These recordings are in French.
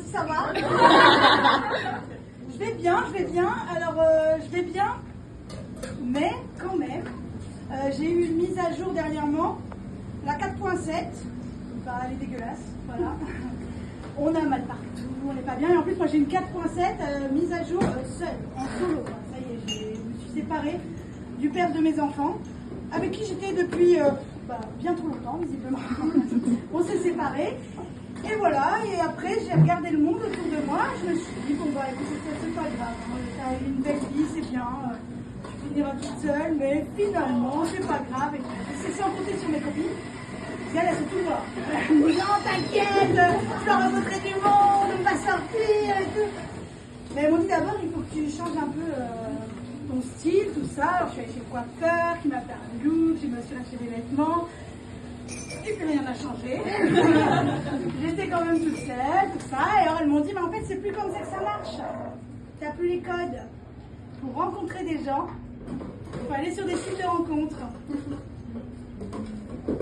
ça va? Je vais bien. Alors, je vais bien, mais quand même, j'ai eu une mise à jour dernièrement, la 4.7. Bah, elle est dégueulasse, voilà. On a mal partout, on n'est pas bien. Et en plus, moi, j'ai une 4.7 mise à jour seule, en solo. Ça y est, je me suis séparée du père de mes enfants, avec qui j'étais depuis bien trop longtemps, visiblement. On s'est séparés. Et voilà, et après j'ai regardé le monde autour de moi, je me suis dit, bon bah écoute, c'est pas grave, hein, t'as une belle vie, c'est bien, tu finiras toute seule, mais finalement, c'est pas grave, et c'est sans compter sur mes copines, parce qu'elles sont tout voir. Non, t'inquiète, je vais rencontrer du monde, on va sortir et tout. Mais elles m'ont dit d'abord, il faut que tu changes un peu ton style, tout ça. Alors je suis allée chez le coiffeur, qui m'a fait un look, je me suis acheté des vêtements. Et puis rien n'a changé. J'étais quand même toute seule, tout ça. Et alors elles m'ont dit, mais en fait c'est plus comme ça que ça marche. T'as plus les codes. Pour rencontrer des gens, il faut aller sur des sites de rencontres.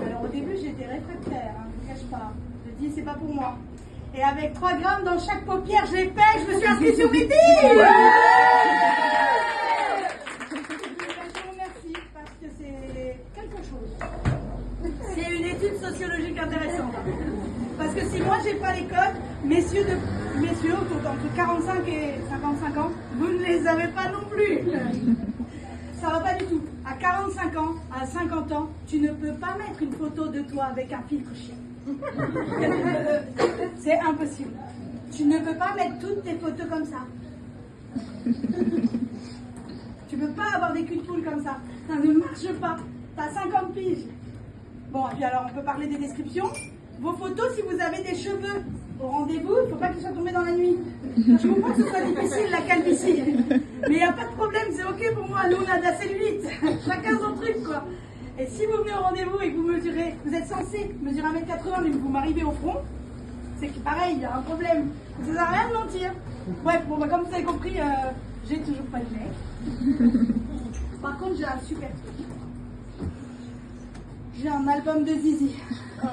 Alors au début j'étais réfractaire, hein, je ne vous cache pas. Je dis c'est pas pour moi. Et avec 3 grammes dans chaque paupière, je les paie, je me suis inscrite sur Meeting. Je vous remercie parce que c'est quelque chose. C'est une étude sociologique intéressante. Parce que si moi j'ai pas les codes, messieurs entre 45 et 55 ans, vous ne les avez pas non plus. Ça va pas du tout. À 45 ans, à 50 ans, tu ne peux pas mettre une photo de toi avec un filtre chien. C'est impossible. Tu ne peux pas mettre toutes tes photos comme ça. Tu peux pas avoir des culs de poule comme ça. Ça ne marche pas. T'as 50 piges. Bon, et puis alors on peut parler des descriptions. Vos photos, si vous avez des cheveux au rendez-vous, il ne faut pas qu'ils soient tombés dans la nuit. Je comprends que ce soit difficile, la calvitie. Mais il n'y a pas de problème, c'est ok pour moi. Nous, on a de la cellulite. Chacun son truc, quoi. Et si vous venez au rendez-vous et que vous mesurez, vous êtes censé mesurer 1m80, mais que vous m'arrivez au front, c'est que pareil, il y a un problème. Ça ne sert à rien de mentir. Bref, bon, comme vous avez compris, j'ai toujours pas le mec. Par contre, j'ai un super truc. J'ai un album de Zizi. Oh.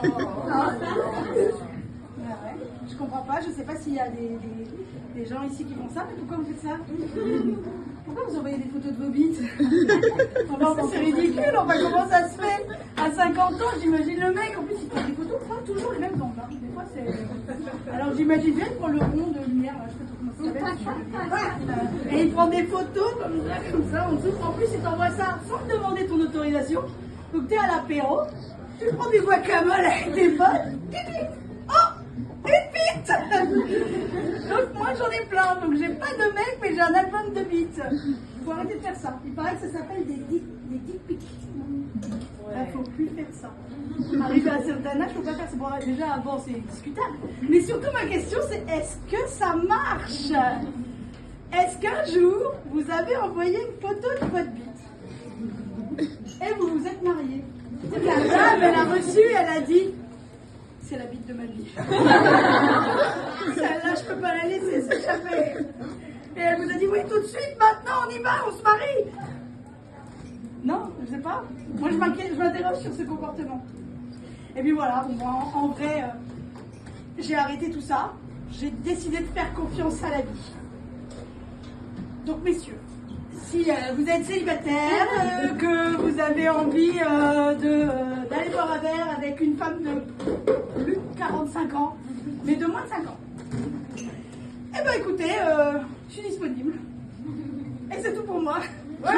Ouais. Je comprends pas, je sais pas s'il y a des gens ici qui font ça, mais pourquoi vous faites ça? Pourquoi vous envoyez des photos de vos bites? C'est ridicule, enfin comment ça se fait? À 50 ans, j'imagine le mec, en plus il prend des photos, pas toujours les mêmes angles. Hein. Des fois c'est... Alors j'imagine bien qu'il prend le rond de lumière, je sais pas comment ça s'appelle. Et il prend des photos comme ça, en dessous. En plus il t'envoie ça sans te demander ton autorisation. Donc t'es à l'apéro, tu prends du guacamole avec des potes, pipi. Oh, une bite. Donc moi j'en ai plein, donc j'ai pas de mec mais j'ai un album de bites. Il faut arrêter de faire ça. Il paraît que ça s'appelle des dick pics. Il faut plus faire ça. Arrivé à un certain âge, faut pas faire ça. Bon, déjà avant c'est discutable. Mais surtout ma question c'est est-ce que ça marche? Est-ce qu'un jour vous avez envoyé une photo de votre bite? Et vous vous êtes mariés. La dame, elle a reçu, elle a dit c'est la bite de ma vie. Celle-là, je peux pas la laisser s'échapper. Et elle vous a dit oui, tout de suite, maintenant, on y va, on se marie. Non, je sais pas. Moi, je m'interroge sur ce comportement. Et puis voilà, bon, en vrai, j'ai arrêté tout ça. J'ai décidé de faire confiance à la vie. Donc, messieurs, si vous êtes célibataire, que vous avez envie d'aller boire un verre avec une femme de plus de 45 ans, mais de moins de 5 ans, eh ben écoutez, je suis disponible. Et c'est tout pour moi. Ouais.